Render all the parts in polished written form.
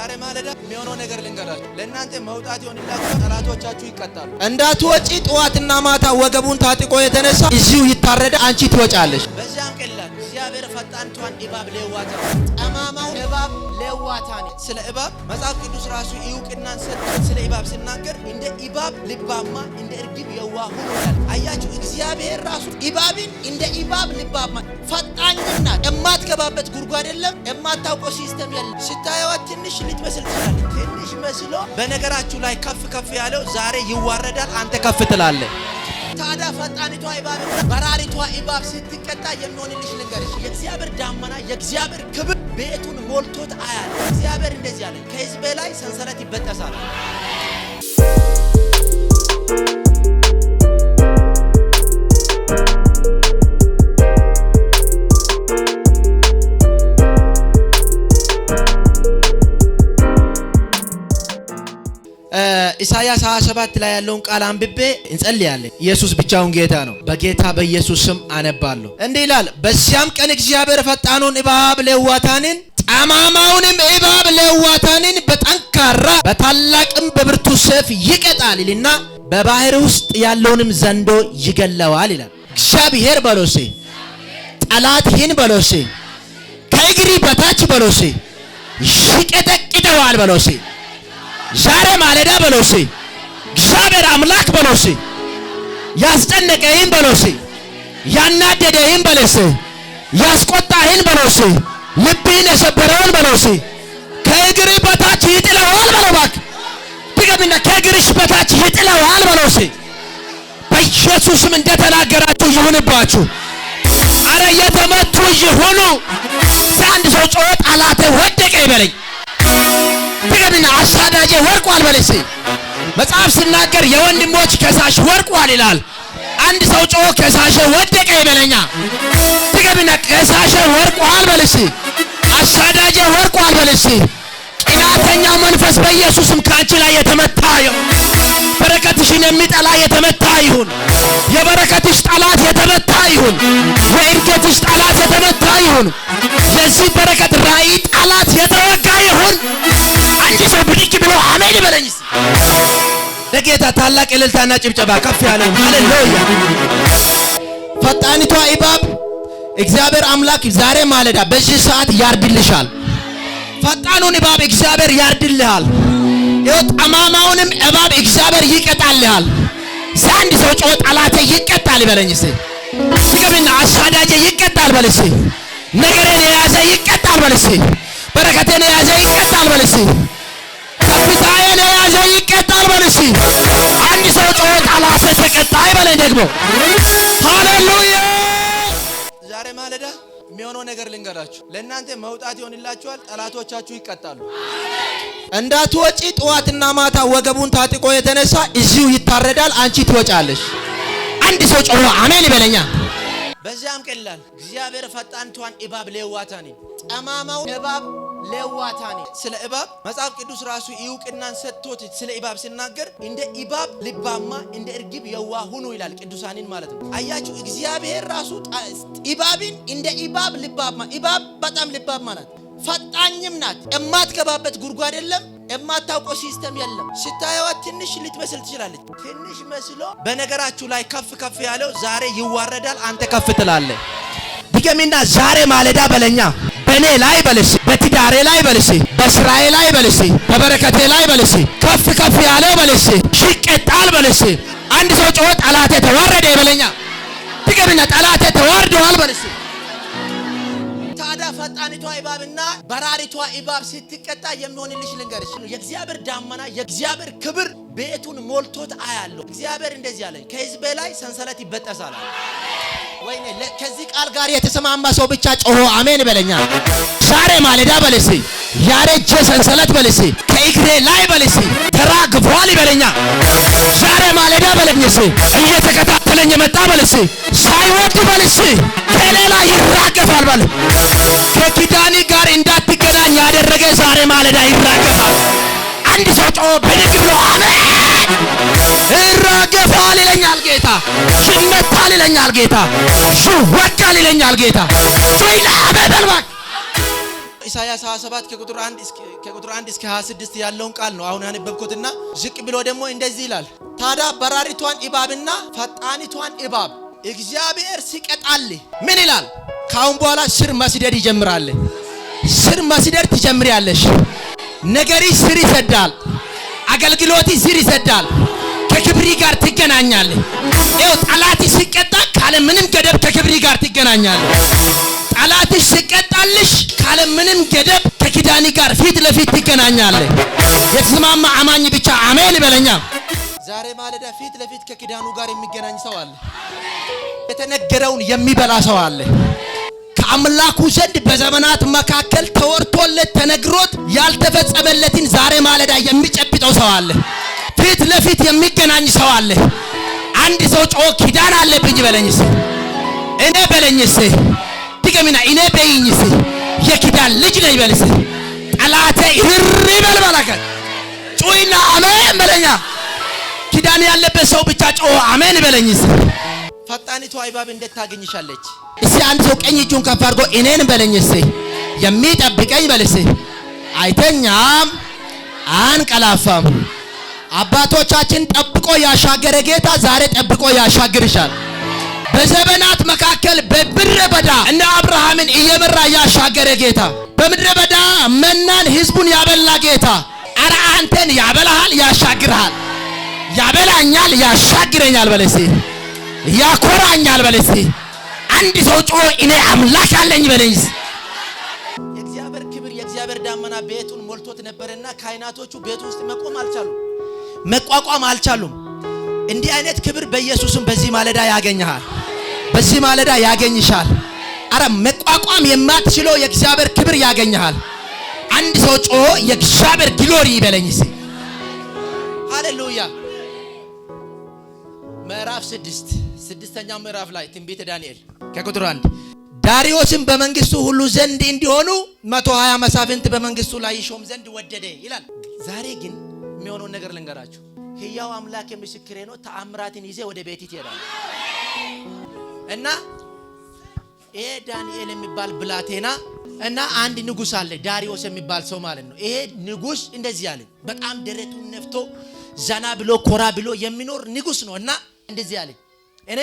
ዛሬ ማለዳ የሚሆነው ነገር ልንገራችሁ። ለእናንተ መውጣት ይሆንላችሁ፣ ጠላቶቻችሁ ይቀጣሉ። እንዳትወጪ ጠዋትና ማታ ወገቡን ታጥቆ የተነሳ እዚሁ ይታረዳ፣ አንቺ ትወጫለሽ። በዛም ቀላል እግዚአብሔር ፈጣንቷን እባብ ሌዋታ ጠማማው እባብ ሌዋታን ስለ እባብ መጽሐፍ ቅዱስ ራሱ ይውቅናን ሰጥቶ ስለ እባብ ሲናገር እንደ እባብ ልባማ እንደ እርግብ የዋህ ሁኑ ይላል። አያችሁ እግዚአብሔር ራሱ እባብን እንደ እባብ ልባማ ፈጣንና የማትገባበት ጉድጓድ የለም፣ የማታውቀው ሲስተም የለም። ስታየዋት ትንሽ ልትመስል ትችላለች። ትንሽ መስሎ በነገራችሁ ላይ ከፍ ከፍ ያለው ዛሬ ይዋረዳል፣ አንተ ከፍ ትላለህ። ታዲያ ፈጣኒቷ እባብና በራሪቷ እባብ ስትቀጣ የሚሆንልሽ ልንገርሽ፣ የእግዚአብሔር ዳመና የእግዚአብሔር ክብር ቤቱን ሞልቶት አያለ። እግዚአብሔር እንደዚህ አለ፣ ከሕዝቤ ላይ ሰንሰለት ይበጠሳል። ኢሳይያስ 27 ላይ ያለውን ቃል አንብቤ እንጸልያለን። ኢየሱስ ብቻውን ጌታ ነው። በጌታ በኢየሱስ ስም አነባለሁ። እንዲህ ይላል፣ በዚያም ቀን እግዚአብሔር ፈጣኑን እባብ ሌዋታንን ጠማማውንም እባብ ሌዋታንን በጠንካራ በታላቅም በብርቱ ሰይፍ ይቀጣል ይልና በባህር ውስጥ ያለውንም ዘንዶ ይገለዋል ይላል። እግዚአብሔር በሎሴ ጠላትህን በሎሴ ከእግሪ በታች በሎሴ ይቀጠቅጠዋል በሎሴ ዛሬ ማለዳ በሎሴ እግዚአብሔር አምላክ በሎሴ ያስጨነቀህን በሎሴ ያናደደህን በሎሴ ያስቆጣህን በሎሴ ልብህን የሰበረውን በሎሴ ከእግሪ በታች ይጥለዋል በሎባክ ትገቢና ከእግርሽ በታች ይጥለዋል በሎሴ በኢየሱስም እንደተናገራችሁ ይሁንባችሁ። አረ የተመቱ ይሁኑ። አንድ ሰው ጮኸ ጠላቴ ወደቀ ይበለኝ። ትገቢና አሳዳጄ ወርቋል በለሴ መጽሐፍ ሲናገር የወንድሞች ከሳሽ ወርቋል ይላል። አንድ ሰው ጮኸ ከሳሼ ወደቀ ይበለኛ። ትገቢና ከሳሼ ወርቋል በለሴ አሳዳጄ ወርቋል በለሴ ቅናተኛው መንፈስ በኢየሱስም ካንቺ ላይ የተመታ ይሁን። በረከትሽን የሚጠላ የተመታ ይሁን። የበረከትሽ ጠላት የተመታ ይሁን። የእድገትሽ ጠላት የተመታ ይሁን። የዚህ በረከት ራእይ ጠላት የተወጋ ይሁን። አንቺ ሰው ብድግ ብሎ አሜን ይበለኝ። ለጌታ ታላቅ እልልታና ጭብጨባ ከፍ ያለው ሃሌሉያ። ፈጣኒቷ እባብ እግዚአብሔር አምላክ ዛሬ ማለዳ በዚህ ሰዓት ያርድልሻል። ፈጣኑን እባብ እግዚአብሔር ያርድልሃል። ጠማማውንም እባብ እግዚአብሔር ይቀጣልሃል። አንድ ሰው ጮኸ ጠላቴ ይቀጣል ይበለኝ። ትገቢና አሳዳጄ ይቀጣል በለኝ። ነገሬን የያዘ ይቀጣል በለኝ። በረከቴን የያዘ ይቀጣል በለኝ። ከፍታዬን የያዘ ይቀጣል በለኝ። አንድ ሰው ጮኸ ጠላቴ ተቀጣ ይበለኝ ደግሞ ሃሌሉያ። ዛሬ ማለዳ የሚሆነው ነገር ልንገራችሁ። ለእናንተ መውጣት ይሆንላችኋል፣ ጠላቶቻችሁ ይቀጣሉ። እንዳትወጪ ጠዋትና ማታ ወገቡን ታጥቆ የተነሳ እዚሁ ይታረዳል፣ አንቺ ትወጫለሽ። አንድ ሰው ጮኸ አሜን ይበለኛ። በዚያም ቀላል እግዚአብሔር ፈጣንቷን እባብ ሌዋታን ጠማማው እባብ ሌዋታን ስለ እባብ መጽሐፍ ቅዱስ ራሱ ይውቅናን ሰጥቶት ስለ እባብ ሲናገር እንደ እባብ ልባማ እንደ እርግብ የዋህ ሁኑ ይላል። ቅዱሳንን ማለት ነው። አያችሁ እግዚአብሔር ራሱ እባብን እንደ እባብ ልባማ እባብ በጣም ልባማ ናት፣ ፈጣኝም ናት። የማትገባበት ጉድጓድ የለም፣ የማታውቀው ሲስተም የለም። ስታየዋት ትንሽ ልትመስል ትችላለች። ትንሽ መስሎ በነገራችሁ ላይ ከፍ ከፍ ያለው ዛሬ ይዋረዳል፣ አንተ ከፍ ትላለህ። ድገሚና ዛሬ ማለዳ በለኛ። በኔ ላይ በልሽ፣ በትዳሬ ላይ በልሽ፣ በስራዬ ላይ በልሽ፣ በበረከቴ ላይ በልሽ፣ ከፍ ከፍ ያለው በልሽ ይቀጣል በልሽ። አንድ ሰው ጮኸ ጠላቴ ተዋረደ በለኛ። ድገሚና ጠላቴ ተዋርደዋል በልሽ። ታዲያ ፈጣኒቷ እባብና በራሪቷ እባብ ስትቀጣ የሚሆንልሽ ልንገርሽ፣ የእግዚአብሔር ዳመና የእግዚአብሔር ክብር ቤቱን ሞልቶት አያለሁ። እግዚአብሔር እንደዚህ አለኝ፣ ከሕዝቤ ላይ ሰንሰለት ይበጠሳል። ወይኔ ከዚህ ቃል ጋር የተሰማማ ሰው ብቻ ጮሆ አሜን በለኛ። ዛሬ ማለዳ በለሲ ያረጀ ሰንሰለት በለሲ ከእግሬ ላይ በለሲ ተራግፏል ይበለኛ። ዛሬ ማለዳ በለኝሲ እየተከታተለኝ የመጣ በለሲ ሳይወድ በለሲ ከሌላ ይራገፋል በለ ከኪዳኒ ጋር እንዳትገናኝ ያደረገ ዛሬ ማለዳ ይራገፋል። አንድ ሰው ጮሆ ብድግ ብሎ አሜን ይራገፋል ይለኛል ጌታ። ይመታል ይለኛል ጌታ። ይወጋል ይለኛል ጌታ። ፊላ በበልባክ ኢሳይያስ 27 ከቁጥር 1 እስከ 26 ያለውን ቃል ነው አሁን ያነበብኩትና ዝቅ ብሎ ደግሞ እንደዚህ ይላል። ታዲያ በራሪቷን እባብና ፈጣኒቷን እባብ እግዚአብሔር ሲቀጣል ምን ይላል? ካሁን በኋላ ስር መስደድ ይጀምራል። ስር መስደድ ትጀምሪያለሽ። ነገሪ ስር ይሰዳል። አገልግሎቲ ስር ይሰዳል። ከክብሪ ጋር ትገናኛለህ። ይኸው ጠላቲ ሲቀጣ ካለ ምንም ገደብ ከክብሪ ጋር ትገናኛለህ። ጠላትሽ ሲቀጣልሽ ካለ ምንም ገደብ ከኪዳኒ ጋር ፊት ለፊት ትገናኛለህ። የተስማማ አማኝ ብቻ አሜን ይበለኛ። ዛሬ ማለዳ ፊት ለፊት ከኪዳኑ ጋር የሚገናኝ ሰው አለ። የተነገረውን የሚበላ ሰው አለ። ከአምላኩ ዘንድ በዘመናት መካከል ተወርቶለት ተነግሮት ያልተፈጸመለትን ዛሬ ማለዳ የሚጨብጠው ሰው አለ። ፊት ለፊት የሚገናኝ ሰው አለ። አንድ ሰው ጮህ ኪዳን አለብኝ በለኝስ፣ እኔ በለኝስ፣ ድገሚና እኔ በይኝስ፣ የኪዳን ልጅ ነኝ በልስ። ጠላቴ ይር ይበል በላከ ጮይና አሜን በለኛ። ኪዳን ያለበት ሰው ብቻ ጮህ አሜን በለኝስ። ፈጣኒቷ እባብ እንዴት ታገኝሻለች? እስቲ አንድ ሰው ቀኝ እጁን ከፍ አድርጎ እኔን በለኝስ፣ የሚጠብቀኝ በልስ። አይተኛም አንቀላፋም። አባቶቻችን ጠብቆ ያሻገረ ጌታ ዛሬ ጠብቆ ያሻግርሻል። በዘመናት መካከል በምድረ በዳ እነ አብርሃምን እየመራ ያሻገረ ጌታ፣ በምድረ በዳ መናን ህዝቡን ያበላ ጌታ አረ አንተን ያበላሃል፣ ያሻግርሃል። ያበላኛል፣ ያሻግረኛል በለሲ፣ ያኮራኛል በለሲ። አንድ ሰው ጮህ እኔ አምላክ አለኝ በለኝ። የእግዚአብሔር ክብር የእግዚአብሔር ዳመና ቤቱን ሞልቶት ነበርና ካህናቶቹ ቤቱ ውስጥ መቋቋም አልቻሉም። እንዲህ አይነት ክብር በኢየሱስም በዚህ ማለዳ ያገኝሃል፣ በዚህ ማለዳ ያገኝሻል። አረ መቋቋም የማትችለው የእግዚአብሔር ክብር ያገኝሃል። አንድ ሰው ጮህ የእግዚአብሔር ግሎሪ ይበለኝስ። ሃሌሉያ። ምዕራፍ 6ኛው ምዕራፍ ላይ ትንቢተ ዳንኤል ከቁጥር 1 ዳሪዮስም በመንግስቱ ሁሉ ዘንድ እንዲሆኑ 120 መሳፍንት በመንግስቱ ላይ ይሾም ዘንድ ወደደ ይላል። ዛሬ ግን የሚሆነውን ነገር ልንገራችሁ። ሕያው አምላክ ምስክሬ ነው። ተአምራትን ይዘ ወደ ቤት ይሄዳል እና ይሄ ዳንኤል የሚባል ብላቴና እና አንድ ንጉስ አለ፣ ዳሪዮስ የሚባል ሰው ማለት ነው። ይሄ ንጉስ እንደዚህ ያለ በጣም ደረቱን ነፍቶ ዘና ብሎ ኮራ ብሎ የሚኖር ንጉስ ነው እና እንደዚህ ያለ እኔ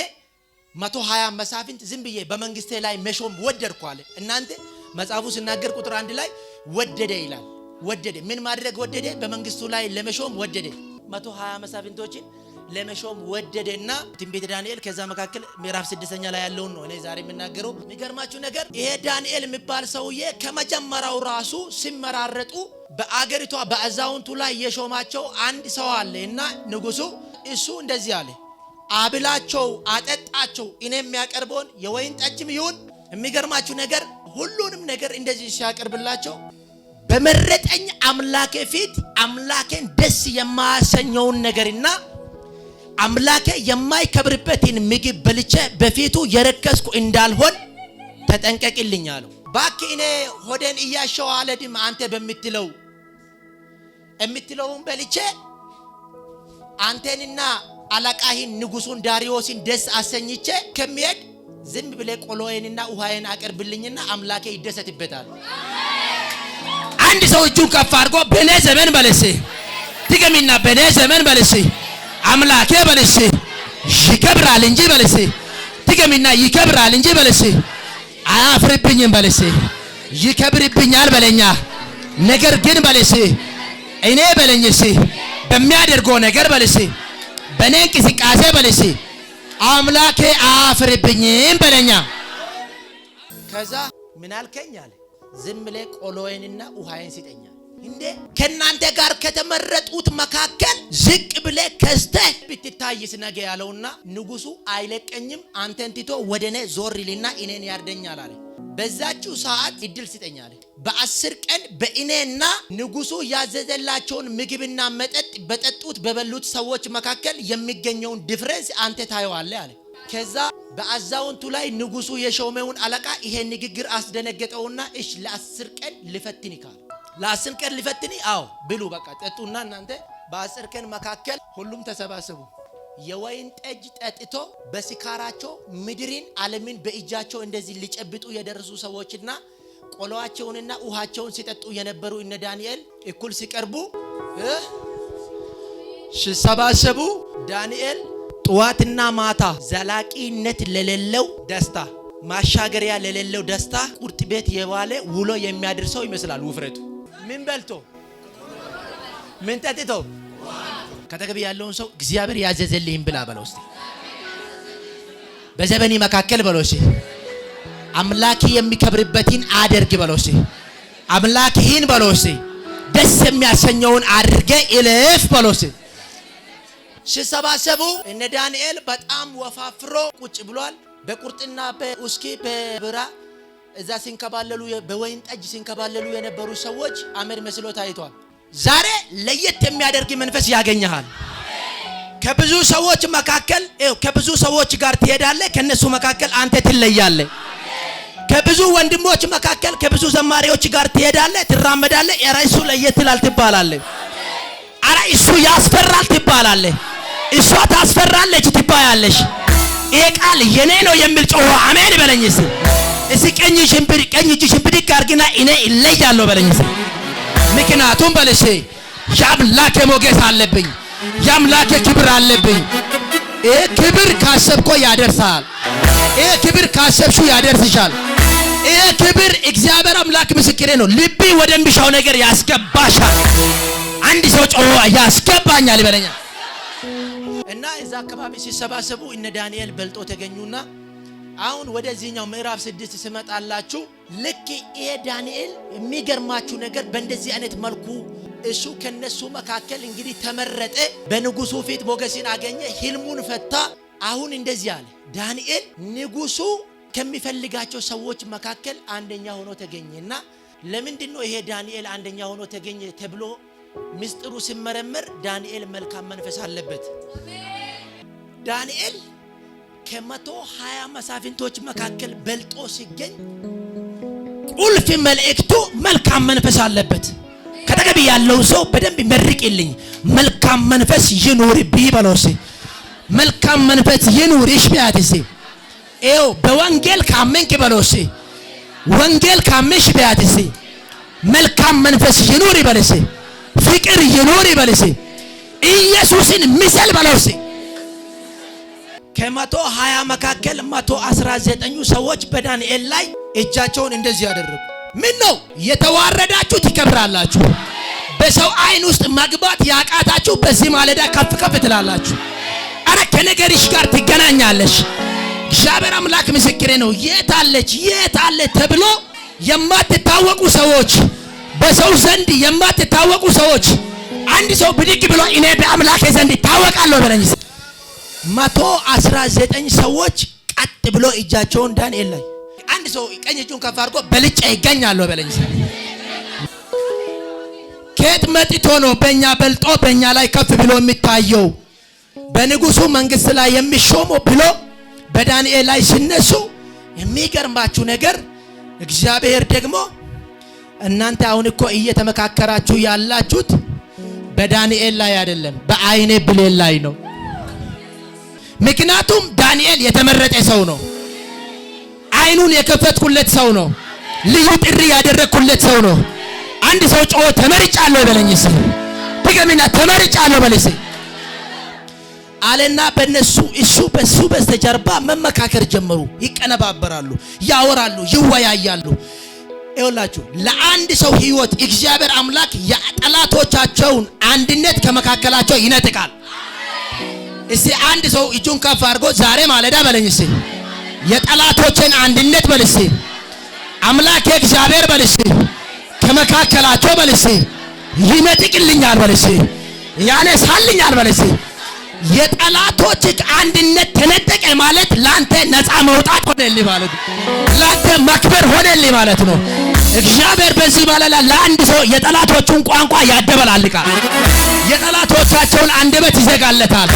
120 መሳፍንት ዝም ብዬ በመንግስቴ ላይ መሾም ወደድኩ አለ። እናንተ መጽሐፉ ሲናገር ቁጥር 1 ላይ ወደደ ይላል። ወደደ ምን ማድረግ ወደደ? በመንግስቱ ላይ ለመሾም ወደደ። 120 መሳፍንቶችን ለመሾም ወደደና ትንቢተ ዳንኤል ከዛ መካከል ምዕራፍ 6ኛ ላይ ያለውን ነው እኔ ዛሬ የምናገረው። የሚገርማችሁ ነገር ይሄ ዳንኤል የሚባል ሰውዬ ከመጀመሪያው ራሱ ሲመራረጡ በአገሪቷ በአዛውንቱ ላይ የሾማቸው አንድ ሰው አለ እና ንጉሱ እሱ እንደዚህ አለ፣ አብላቸው፣ አጠጣቸው፣ እኔ የሚያቀርበውን የወይን ጠጅም ይሁን። የሚገርማችሁ ነገር ሁሉንም ነገር እንደዚህ ሲያቀርብላቸው በመረጠኝ አምላኬ ፊት አምላኬን ደስ የማያሰኘውን ነገርና አምላኬ የማይከብርበትን ምግብ በልቼ በፊቱ የረከስኩ እንዳልሆን ተጠንቀቅልኝ አለው። ባክ እኔ ሆዴን እያሸው አለድም አንተ የምትለውን በልቼ አንተንና አለቃህን ንጉሱን ዳሪዮስን ደስ አሰኝቼ ከሚሄድ ዝም ብለ ቆሎዬንና ውሃዬን አቀርብልኝና አምላኬ ይደሰትበታል። አንድ ሰው እጁን ከፍ አድርጎ በኔ ዘመን በለሲ፣ ድገሚና በኔ ዘመን በለሲ አምላኬ በለሲ ይከብራል እንጂ በለሲ፣ ድገሚና ይከብራል እንጂ በለሲ አያፍርብኝም በለሲ፣ ይከብርብኛል በለኛ። ነገር ግን በለሲ እኔ በለኝሲ በሚያደርገው ነገር በለሲ በኔ እንቅስቃሴ በለሲ አምላኬ አያፍርብኝም በለኛ። ከዛ ምን አልከኝ አለ፣ ዝም ብለህ ቆሎዬንና ውሃዬን ስጠኛ። እንዴ ከናንተ ጋር ከተመረጡት መካከል ዝቅ ብለህ ከስተህ ብትታይስ ነገ ያለውና ንጉሱ አይለቀኝም አንተን ትቶ ወደኔ ዞር ይልና እኔን ያርደኛል አለ። በዛችው ሰዓት እድል ስጠኝ አለ። በ10 ቀን በእኔና ንጉሱ ያዘዘላቸውን ምግብና መጠጥ በጠጡት በበሉት ሰዎች መካከል የሚገኘውን ዲፍረንስ አንተ ታየዋለህ አለ። ከዛ በአዛውንቱ ላይ ንጉሱ የሾመውን አለቃ ይሄ ንግግር አስደነገጠውና እሺ ለ10 ቀን ልፈትን ይካል። ለ10 ቀን ልፈትን? አዎ ብሉ በቃ ጠጡና እናንተ በ10 ቀን መካከል ሁሉም ተሰባሰቡ። የወይን ጠጅ ጠጥቶ በስካራቸው ምድርን ዓለምን በእጃቸው እንደዚህ ሊጨብጡ የደረሱ ሰዎችና ቆሎአቸውንና ውሃቸውን ሲጠጡ የነበሩ እነ ዳንኤል እኩል ሲቀርቡ ሲሰባሰቡ ዳንኤል ጠዋትና ማታ ዘላቂነት ለሌለው ደስታ ማሻገሪያ ለሌለው ደስታ ቁርጥ ቤት የዋለ ውሎ የሚያደርሰው ይመስላል። ውፍረቱ ምን በልቶ ምን ጠጥቶ ከተገቢ ያለውን ሰው እግዚአብሔር ያዘዘልህን ብላ በለው እስቲ። በዘመኒ መካከል በለው እስቲ አምላክ የሚከብርበትን አድርግ በለው እስቲ። አምላክህን በለው እስቲ ደስ የሚያሰኘውን አድርገ እልፍ በለው እስቲ። ሲሰባሰቡ እነ ዳንኤል በጣም ወፋፍሮ ቁጭ ብሏል። በቁርጥና በውስኪ በብራ እዛ ሲንከባለሉ በወይን ጠጅ ሲንከባለሉ የነበሩ ሰዎች አመድ መስሎ ታይቷል። ዛሬ ለየት የሚያደርግ መንፈስ ያገኘሃል። ከብዙ ሰዎች መካከል ከብዙ ሰዎች ጋር ትሄዳለህ። ከነሱ መካከል አንተ ትለያለህ። ከብዙ ወንድሞች መካከል ከብዙ ዘማሪዎች ጋር ትሄዳለህ፣ ትራመዳለህ። ኧረ እሱ ለየት ይላል ትባላለህ። ኧረ እሱ ያስፈራል ትባላለህ። እሷ ታስፈራለች ትባያለሽ። ይሄ ቃል የኔ ነው የሚል ጮህ አሜን በለኝ እስቲ። እስቲ ቀኝ እጅሽን ብድግ አድርጊና እኔ እለያለሁ በለኝ እስቲ። ምክንያቱም በለሽ የአምላኬ ሞገስ አለብኝ፣ የአምላኬ ክብር አለብኝ። ይሄ ክብር ካሰብኮ ያደርሳል። ይሄ ክብር ካሰብሽው ያደርስሻል። ይሄ ክብር እግዚአብሔር አምላክ ምስክሬ ነው፣ ልብ ወደሚሻው ነገር ያስገባሻል። አንድ ሰው ጮህ ያስገባኛል ይበለኛል። እና እዛ አካባቢ ሲሰባሰቡ እነ ዳንኤል በልጦ ተገኙና አሁን ወደዚህኛው ምዕራፍ 6 ሲመጣላችሁ ልክ ይሄ ዳንኤል የሚገርማችሁ ነገር በእንደዚህ አይነት መልኩ እሱ ከነሱ መካከል እንግዲህ ተመረጠ። በንጉሱ ፊት ሞገስን አገኘ፣ ህልሙን ፈታ። አሁን እንደዚህ አለ ዳንኤል ንጉሱ ከሚፈልጋቸው ሰዎች መካከል አንደኛ ሆኖ ተገኘና ለምንድን ነው ይሄ ዳንኤል አንደኛ ሆኖ ተገኘ ተብሎ ምስጢሩ ሲመረመር ዳንኤል መልካም መንፈስ አለበት። ዳንኤል ከ120 መሳፍንቶች መካከል በልጦ ሲገኝ ቁልፍ መልእክቱ መልካም መንፈስ አለበት። ከተገቢ ያለው ሰው በደንብ ይመርቅልኝ። መልካም መንፈስ ይኑርብኝ በለውስ። መልካም መንፈስ ይኑርሽ ቢያትስ። ኤው በወንጌል ካመንክ በለውስ። ወንጌል ካመንሽ ቢያትስ መልካም መንፈስ ይኑር ይበልስ። ፍቅር ይኑር ይበልስ። ኢየሱስን ምሰል በለውስ። ከ120 መካከል 119 ሰዎች በዳንኤል ላይ እጃቸውን እንደዚህ ያደረጉ። ምን ነው የተዋረዳችሁ ትከብራላችሁ። በሰው አይን ውስጥ መግባት ያቃታችሁ በዚህ ማለዳ ከፍ ከፍ ትላላችሁ። አረ ከነገርሽ ጋር ትገናኛለሽ። እግዚአብሔር አምላክ ምስክሬ ነው። የት አለ ተብሎ የማትታወቁ ሰዎች፣ በሰው ዘንድ የማትታወቁ ሰዎች አንድ ሰው ብድግ ብሎ እኔ በአምላክ ዘንድ ታወቃለሁ በለኝ። 119 ሰዎች ቀጥ ብሎ እጃቸውን ዳንኤል ላይ አንድ ሰው ቀኝ እጁን ከፍ አድርጎ በልጬ ይገኛለሁ በለኝ። ከየት መጥቶ ነው በእኛ በልጦ በእኛ ላይ ከፍ ብሎ የሚታየው በንጉሱ መንግስት ላይ የሚሾመው ብሎ በዳንኤል ላይ ሲነሱ የሚገርማችሁ ነገር እግዚአብሔር ደግሞ እናንተ አሁን እኮ እየተመካከራችሁ ያላችሁት በዳንኤል ላይ አይደለም፣ በአይኔ ብሌን ላይ ነው። ምክንያቱም ዳንኤል የተመረጠ ሰው ነው። አይኑን የከፈትኩለት ሰው ነው። ልዩ ጥሪ ያደረኩለት ሰው ነው። አንድ ሰው ጮህ ተመርጫለሁ በለኝስ። ድገምና ተመርጫለሁ በለኝስ አለና በነሱ በሱ በስተጀርባ መመካከር ጀመሩ። ይቀነባበራሉ፣ ያወራሉ፣ ይወያያሉ። ይኸውላችሁ ለአንድ ሰው ህይወት እግዚአብሔር አምላክ የጠላቶቻቸውን አንድነት ከመካከላቸው ይነጥቃል። እስቲ አንድ ሰው እጁን ከፍ አድርጎ ዛሬ ማለዳ በለኝስ የጠላቶችን አንድነት በልስ አምላክ እግዚአብሔር በልስ ከመካከላቸው በልስ ይነጥቅልኛል በልስ ያነሳልኛል በልስ። የጠላቶች አንድነት ተነጠቀ ማለት ላንተ ነፃ መውጣት ሆነልኝ ማለት ነው። ላንተ መክበር ሆነልኝ ማለት ነው። እግዚአብሔር በዚህ ማለላ ለአንድ ሰው የጠላቶቹን ቋንቋ ያደበላልቃል። የጠላቶቻቸውን አንደበት ይዘጋለታል።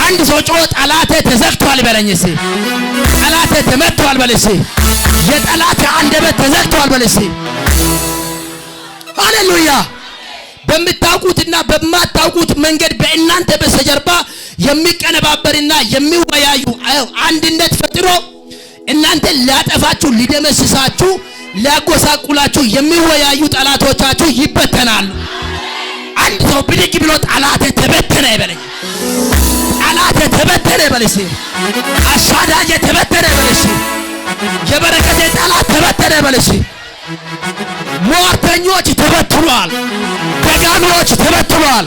አንድ ሰው ጮህ ጠላቴ ተዘግቷል በለኝስ። ጠላቴ ተመቷል በለኝስ። የጠላቴ አንደበት ተዘግቷል በለኝስ። ሃሌሉያ። በምታውቁትና በማታውቁት መንገድ በእናንተ በስተጀርባ የሚቀነባበርና የሚወያዩ አንድነት ፈጥሮ እናንተ ሊያጠፋችሁ ሊደመስሳችሁ ሊያጎሳቁላችሁ የሚወያዩ ጠላቶቻችሁ ይበተናሉ። አንድ ሰው ብድግ ብሎ ጠላቴ ተበተነ ይበለኝ። ጠላቴ ተበተነ ይበለኝ። አሳዳጅ ተበተነ ይበለኝ። የበረከቴ ጠላት ተበተነ ይበለኝ። ሟርተኞች ተበትኗል። ደጋሚዎች ተበትኗል።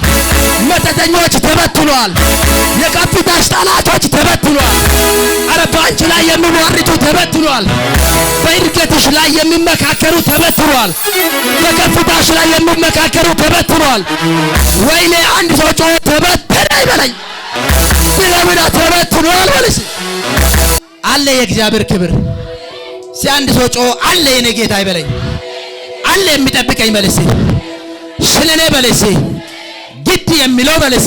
መተተኞች ተበትኗል። የከፍታሽ ጠላቶች ተበትኗል። አረ በአንቺ ላይ የሚሟርቱ ተበትኗል። በእድገትሽ ላይ የሚመካከሩ ተበትኗል። በከፍታሽ ላይ የሚመካከሩ ተበትኗል። ወይኔ አንድ ሰው ጮኸ ተበተነ ይበለኝ። ስለምን ተበትኗል በለሽ። አለ የእግዚአብሔር ክብር። አንድ ሰው ጮኸ አለ የኔ ጌታ ይበለኝ። አለ የሚጠብቀኝ በለሽ። ስለኔ በለሽ ግድ የሚለው በለሽ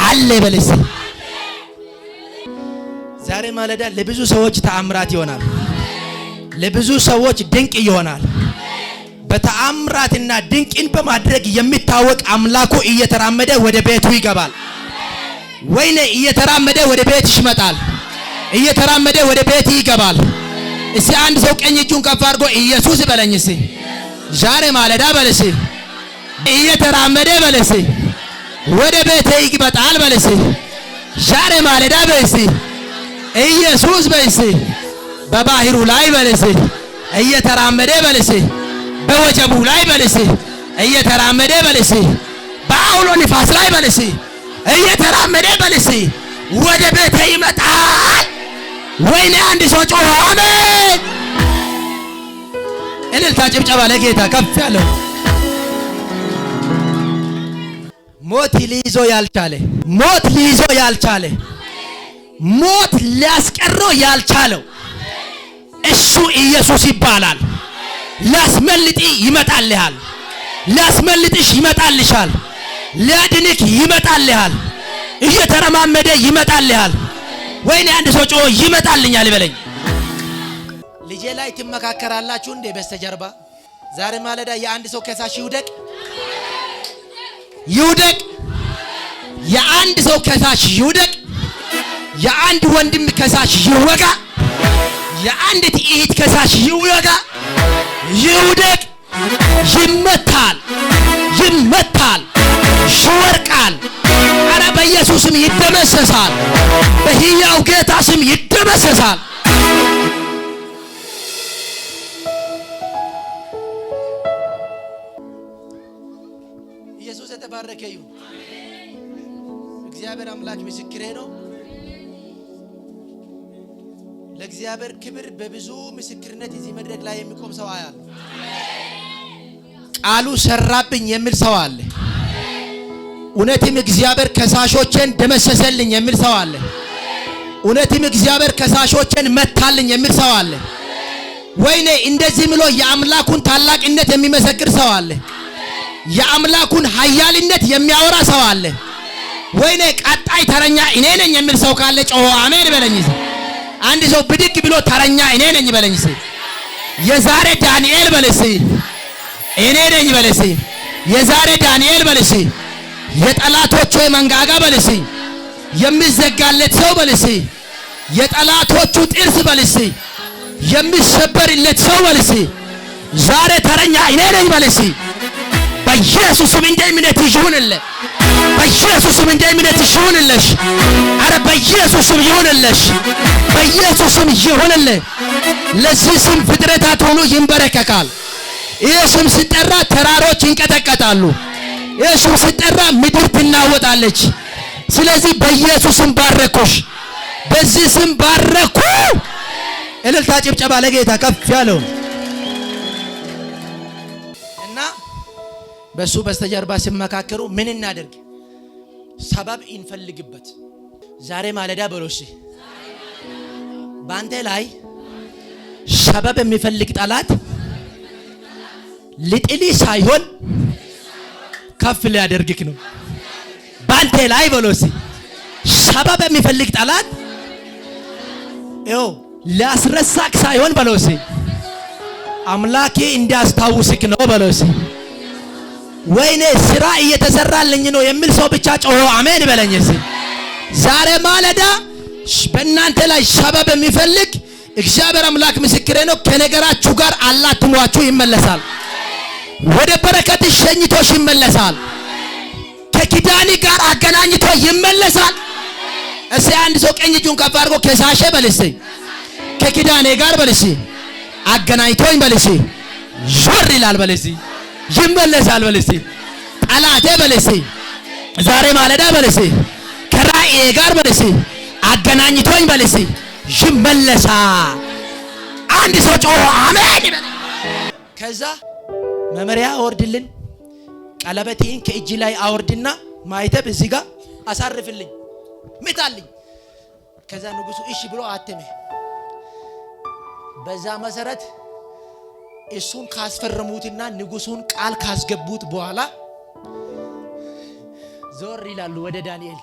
አለ በለሽ። ዛሬ ማለዳ ለብዙ ሰዎች ተአምራት ይሆናል። ለብዙ ሰዎች ድንቅ ይሆናል። በተአምራትና ድንቅን በማድረግ የሚታወቅ አምላኩ እየተራመደ ወደ ቤቱ ይገባል። ወይኔ እየተራመደ ወደ ቤትሽ ይመጣል። እየተራመደ ወደ ቤት ይገባል። እስቲ አንድ ሰው ቀኝ እጁን ከፍ አድርጎ ኢየሱስ በለኝ። እስቲ ዛሬ ማለዳ በለሽ እየተራመደ በለሽ ወደ ቤቴ ይገባል በለሽ። ዛሬ ማለዳ በለሽ ኢየሱስ በለሽ በባህሩ ላይ በለሽ እየተራመደ በለሽ በወጀቡ ላይ በለሽ እየተራመደ በለሽ በአውሎ ንፋስ ላይ በለሽ እየተራመደ በለሽ ወደ ቤቴ ይመጣል። ወይኔ አንድ ሰው ጮኸ አሜን። እልልታ ጭብጨባ ለጌታ ከፍ ያለው። ሞት ሊይዞ ያልቻለ ሞት ሊያስቀረው ያልቻለው እሱ ኢየሱስ ይባላል። ሊያስመልጥ ይመጣልሃል። ሊያስመልጥሽ ይመጣልሻል። ሊያድንክ ይመጣልሃል። እየተረማመደ ይመጣልሃል። ወይኔ አንድ ሰው ጮኸ ይመጣልኛል ይበለኝ። ልጄ ላይ ትመካከራላችሁ እንዴ? በስተጀርባ ዛሬ ማለዳ የአንድ ሰው ከሳሽ ይውደቅ። የአንድ ሰው ከሳሽ ይውደቅ። የአንድ ወንድም ከሳሽ ይወጋ። የአንዲት እህት ከሳሽ ይወጋ። ይውደቅ። ይመታል፣ ይወርቃል። አረ በኢየሱስም ይደመሰሳል። በሕያው ጌታ ስም ይደመሰሳል። ኢየሱስ የተባረከ ይሁን። እግዚአብሔር አምላክ ምስክሬ ነው። ለእግዚአብሔር ክብር በብዙ ምስክርነት እዚህ መድረክ ላይ የሚቆም ሰው አያለሁ። ቃሉ ሰራብኝ የሚል ሰው አለ። እውነትም እግዚአብሔር ከሳሾችን ደመሰሰልኝ የሚል ሰው አለ። እውነትም እግዚአብሔር ከሳሾችን መታልኝ የሚል ሰው አለ። ወይኔ እንደዚህ ብሎ የአምላኩን ታላቅነት የሚመሰክር ሰው አለ። የአምላኩን ኃያልነት የሚያወራ ሰው አለ። ወይኔ ቀጣይ ተረኛ እኔ ነኝ የሚል ሰው ካለ ጮሆ አሜን በለኝ። አንድ ሰው ብድግ ብሎ ተረኛ እኔ ነኝ በለኝ። የዛሬ ዳንኤል በለኝ እኔ ነኝ በለኝ። የዛሬ ዳንኤል በለኝ የጠላቶቹ መንጋጋ በለኝ የሚዘጋለት ሰው በለኝ የጠላቶቹ ጥርስ በለኝ የሚሰበርለት ሰው በለኝ ዛሬ ተረኛ እኔ ነኝ በለኝ። በኢየሱስም እንደ እምነት ይሁንልህ። በኢየሱስም እንደ እምነት ይሁንልሽ። አረ በኢየሱስም ይሁንልሽ። በኢየሱስም ይሁንልህ። ለዚህ ስም ፍጥረታት ሁሉ ይንበረከካል። ይህ ስም ሲጠራ ተራሮች ይንቀጠቀጣሉ። ይህ ስም ሲጠራ ምድር ትናወጣለች። ስለዚህ በኢየሱስም ባረኩሽ። በዚህ ስም ባረኩ። እልልታ ጭብጨባ ለጌታ ከፍ ያለው እና በሱ በስተጀርባ ሲመካከሩ ምን እናደርግ? ሰበብ እንፈልግበት። ዛሬ ማለዳ በሎሽ ባንተ ላይ ሰበብ የሚፈልግ ጠላት ልጥሊ ሳይሆን ከፍ ሊያደርግክ ነው። ባንተ ላይ በሎሽ ሰበብ የሚፈልግ ጠላት ሊያስረሳክ ሳይሆን በሎሽ አምላኬ እንዲያስታውስክ ነው በሎሽ። ወይኔ ስራ እየተሰራልኝ ነው የሚል ሰው ብቻ ጮሆ አሜን በለኝ። ዛሬ ማለዳ በእናንተ ላይ ሰበብ የሚፈልግ እግዚአብሔር አምላክ ምስክሬ ነው። ከነገራችሁ ጋር አላትሟችሁ ይመለሳል። ወደ በረከት ሸኝቶሽ ይመለሳል። ከኪዳኒ ጋር አገናኝቶ ይመለሳል። እሺ አንድ ሰው ቀኝ እጁን ከፍ አድርጎ ከሳሼ በልሲ ከኪዳኔ ጋር በልሲ አገናኝቶኝ በልሲ ዞር ይላል በልሲ ይመለሳል በልሲ ጠላቴ በልሲ ዛሬ ማለዳ በልሲ ከራእዬ ጋር በልሲ አገናኝቶኝ በልሲ ይመለሳል። አንድ ሰው ጮሆ አሜን። ከዛ መመሪያ አወርድልን፣ ቀለበቴን ከእጅ ላይ አወርድና ማይተብ እዚህ ጋር አሳርፍልኝ ምታልኝ። ከዛ ንጉሱ እሺ ብሎ አተመ። በዛ መሰረት እሱን ካስፈረሙትና ንጉሱን ቃል ካስገቡት በኋላ ዞር ይላሉ ወደ ዳንኤል።